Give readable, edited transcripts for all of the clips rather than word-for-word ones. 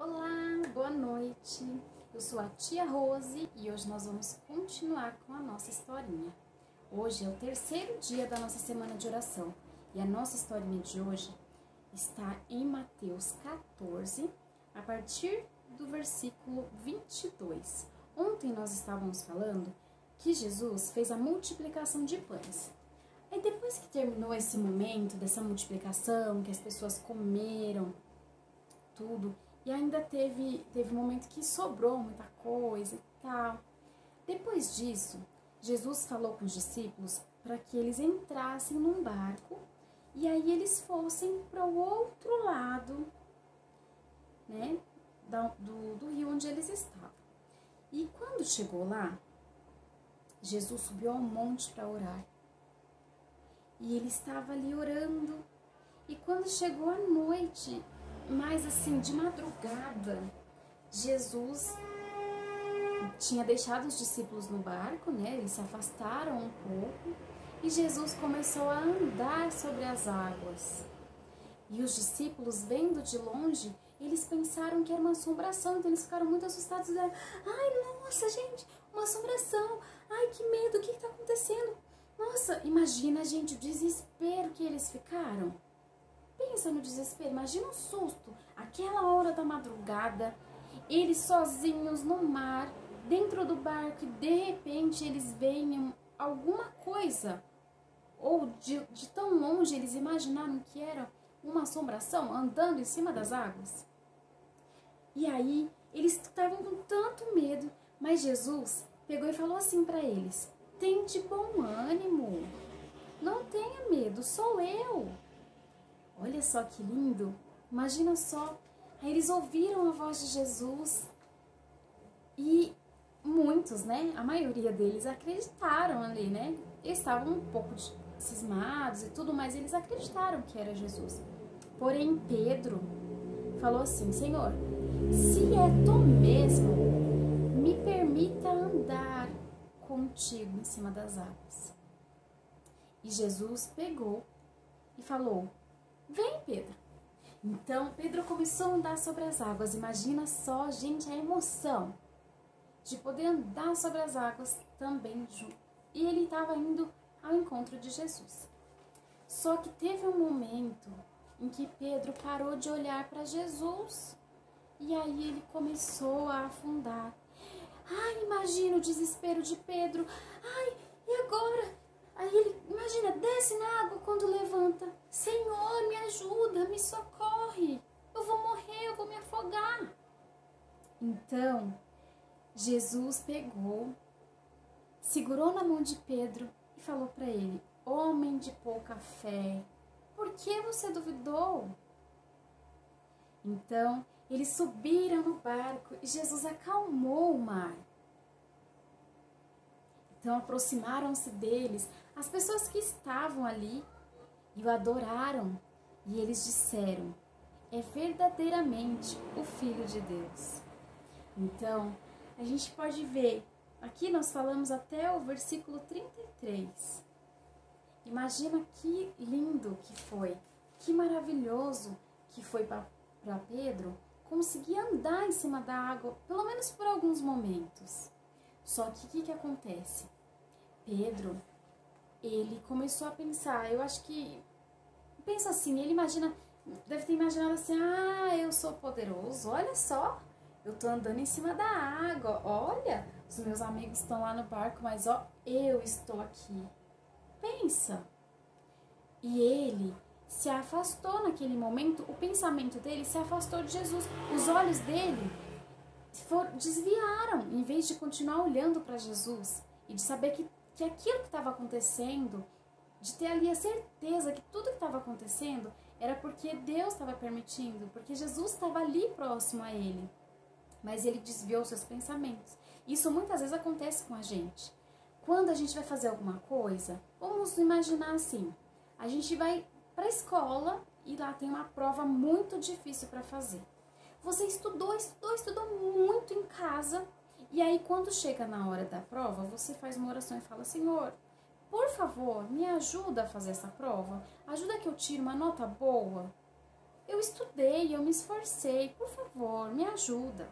Olá, boa noite. Eu sou a tia Rose e hoje nós vamos continuar com a nossa historinha. Hoje é o terceiro dia da nossa semana de oração e a nossa historinha de hoje está em Mateus 14, a partir do versículo 22. Ontem nós estávamos falando que Jesus fez a multiplicação de pães. Aí depois que terminou esse momento dessa multiplicação, que as pessoas comeram tudo, e ainda teve um momento que sobrou muita coisa e tal. Depois disso, Jesus falou com os discípulos para que eles entrassem num barco e aí eles fossem para o outro lado, né, do rio onde eles estavam. E quando chegou lá, Jesus subiu ao monte para orar. E ele estava ali orando. E quando chegou a noite, mas assim, de madrugada, Jesus tinha deixado os discípulos no barco, né? Eles se afastaram um pouco e Jesus começou a andar sobre as águas. E os discípulos, vendo de longe, eles pensaram que era uma assombração, então eles ficaram muito assustados. Ai, nossa, gente, uma assombração. Ai, que medo, o que está acontecendo? Nossa, imagina, gente, o desespero que eles ficaram. Pensa no desespero, imagina o susto, aquela hora da madrugada, eles sozinhos no mar, dentro do barco, e de repente eles veem alguma coisa, ou de tão longe eles imaginaram que era uma assombração andando em cima das águas. E aí eles estavam com tanto medo, mas Jesus pegou e falou assim para eles: tem de bom ânimo, não tenha medo, sou eu. Olha só que lindo, imagina só, aí eles ouviram a voz de Jesus e muitos, né, a maioria deles acreditaram ali, né, eles estavam um pouco cismados e tudo, mas eles acreditaram que era Jesus. Porém, Pedro falou assim: Senhor, se é tu mesmo, me permita andar contigo em cima das águas. E Jesus pegou e falou: vem, Pedro. Então, Pedro começou a andar sobre as águas. Imagina só, gente, a emoção de poder andar sobre as águas também junto. E ele estava indo ao encontro de Jesus. Só que teve um momento em que Pedro parou de olhar para Jesus. E aí ele começou a afundar. Ai, imagina o desespero de Pedro. Ai, e agora? Aí ele, imagina, desce na água quando levanta. Senhor, me ajuda, me socorre. Eu vou morrer, eu vou me afogar. Então, Jesus pegou, segurou na mão de Pedro e falou para ele: homem de pouca fé, por que você duvidou? Então, eles subiram no barco e Jesus acalmou o mar. Então aproximaram-se deles as pessoas que estavam ali e o adoraram. E eles disseram: é verdadeiramente o Filho de Deus. Então, a gente pode ver, aqui nós falamos até o versículo 33. Imagina que lindo que foi, que maravilhoso que foi para Pedro conseguir andar em cima da água, pelo menos por alguns momentos. Só que o que acontece? Pedro, ele começou a pensar, eu acho que, pensa assim, ele deve ter imaginado assim: ah, eu sou poderoso, olha só, eu tô andando em cima da água, olha, os meus amigos estão lá no barco, mas ó, eu estou aqui. Pensa. E ele se afastou naquele momento, o pensamento dele se afastou de Jesus, os olhos dele desviaram, em vez de continuar olhando para Jesus e de saber que aquilo que estava acontecendo, de ter ali a certeza que tudo que estava acontecendo era porque Deus estava permitindo, porque Jesus estava ali próximo a ele. Mas ele desviou seus pensamentos. Isso muitas vezes acontece com a gente. Quando a gente vai fazer alguma coisa, vamos imaginar assim, a gente vai para a escola e lá tem uma prova muito difícil para fazer. Você estudou muito em casa, e aí quando chega na hora da prova, você faz uma oração e fala: Senhor, por favor, me ajuda a fazer essa prova, ajuda que eu tire uma nota boa. eu estudei, eu me esforcei, por favor, me ajuda.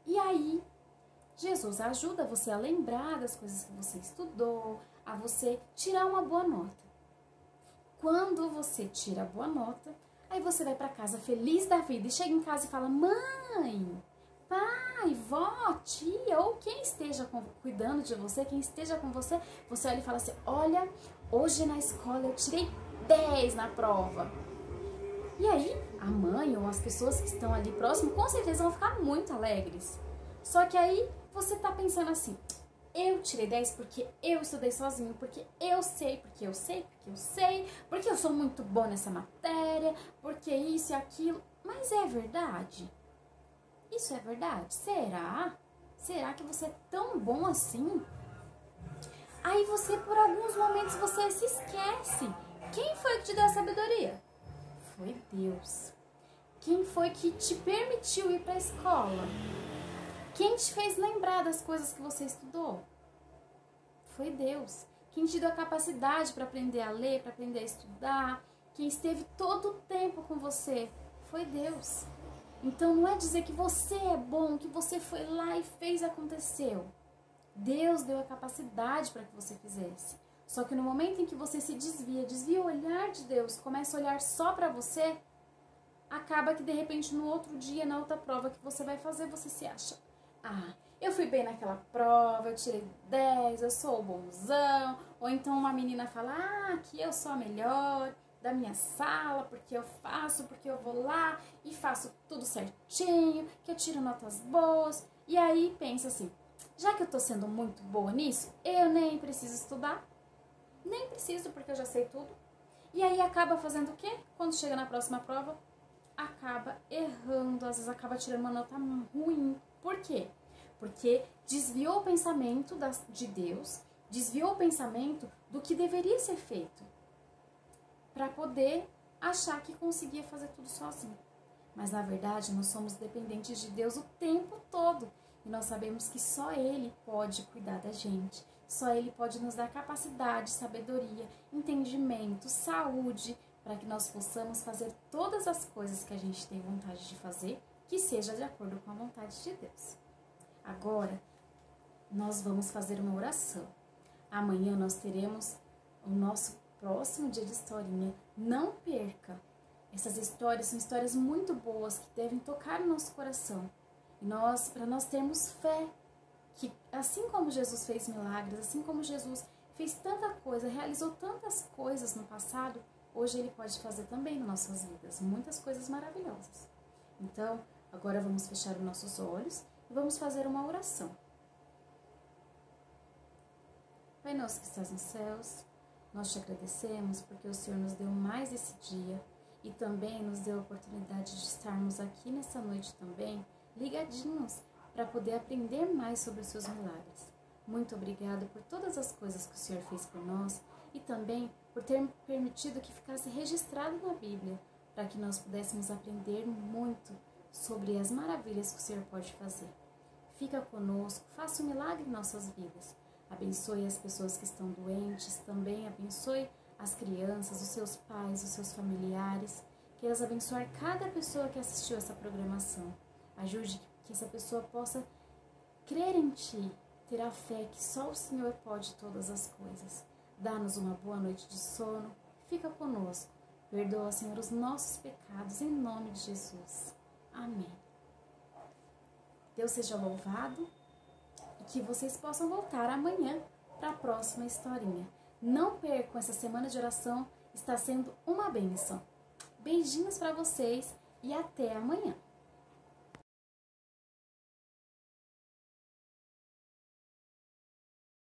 E aí, Jesus ajuda você a lembrar das coisas que você estudou, a você tirar uma boa nota. Quando você tira a boa nota, aí você vai para casa feliz da vida e chega em casa e fala: mãe, pai, vó, tia, ou quem esteja cuidando de você, quem esteja com você, você olha e fala assim: olha, hoje na escola eu tirei 10 na prova. E aí, a mãe ou as pessoas que estão ali próximo, com certeza vão ficar muito alegres. Só que aí, você tá pensando assim: eu tirei 10 porque eu estudei sozinho, porque eu sei, porque eu sei, porque eu sei, porque eu sou muito bom nessa matéria, porque isso e aquilo. Mas é verdade? Isso é verdade? Será? Será que você é tão bom assim? Aí você, por alguns momentos, você se esquece. Quem foi que te deu a sabedoria? Foi Deus. Quem foi que te permitiu ir para a escola? Quem te fez lembrar das coisas que você estudou? Foi Deus. Quem te deu a capacidade para aprender a ler, para aprender a estudar, quem esteve todo o tempo com você, foi Deus. Então não é dizer que você é bom, que você foi lá e fez e aconteceu. Deus deu a capacidade para que você fizesse. Só que no momento em que você se desvia o olhar de Deus, começa a olhar só para você, acaba que de repente no outro dia, na outra prova que você vai fazer, você se acha: ah, eu fui bem naquela prova, eu tirei 10, eu sou o bonzão. Ou então uma menina fala: ah, que eu sou a melhor da minha sala, porque eu vou lá e faço tudo certinho, que eu tiro notas boas. E aí pensa assim: já que eu tô sendo muito boa nisso, eu nem preciso estudar. Nem preciso, porque eu já sei tudo. E aí acaba fazendo o quê? Quando chega na próxima prova, acaba errando, às vezes acaba tirando uma nota ruim. Por quê? Porque desviou o pensamento de Deus, desviou o pensamento do que deveria ser feito, para poder achar que conseguia fazer tudo sozinho. Mas na verdade nós somos dependentes de Deus o tempo todo. E nós sabemos que só Ele pode cuidar da gente. Só Ele pode nos dar capacidade, sabedoria, entendimento, saúde, para que nós possamos fazer todas as coisas que a gente tem vontade de fazer, que seja de acordo com a vontade de Deus. Agora, nós vamos fazer uma oração. Amanhã nós teremos o nosso próximo dia de historinha. Não perca! Essas histórias são histórias muito boas que devem tocar o nosso coração. E para nós termos fé, que assim como Jesus fez milagres, assim como Jesus fez tanta coisa, realizou tantas coisas no passado, hoje Ele pode fazer também nas nossas vidas, muitas coisas maravilhosas. Então, agora vamos fechar os nossos olhos e vamos fazer uma oração. Pai nosso que estás nos céus, nós te agradecemos porque o Senhor nos deu mais esse dia e também nos deu a oportunidade de estarmos aqui nessa noite também, ligadinhos, para poder aprender mais sobre os seus milagres. Muito obrigado por todas as coisas que o Senhor fez por nós e também por ter permitido que ficasse registrado na Bíblia, para que nós pudéssemos aprender muito sobre as maravilhas que o Senhor pode fazer. Fica conosco, faça um milagre em nossas vidas. Abençoe as pessoas que estão doentes, também abençoe as crianças, os seus pais, os seus familiares. Queiras abençoar cada pessoa que assistiu essa programação. Ajude que essa pessoa possa crer em Ti, ter a fé que só o Senhor pode todas as coisas. Dá-nos uma boa noite de sono, fica conosco. Perdoa, Senhor, os nossos pecados, em nome de Jesus. Amém. Deus seja louvado e que vocês possam voltar amanhã para a próxima historinha. Não percam, essa semana de oração está sendo uma bênção. Beijinhos para vocês e até amanhã.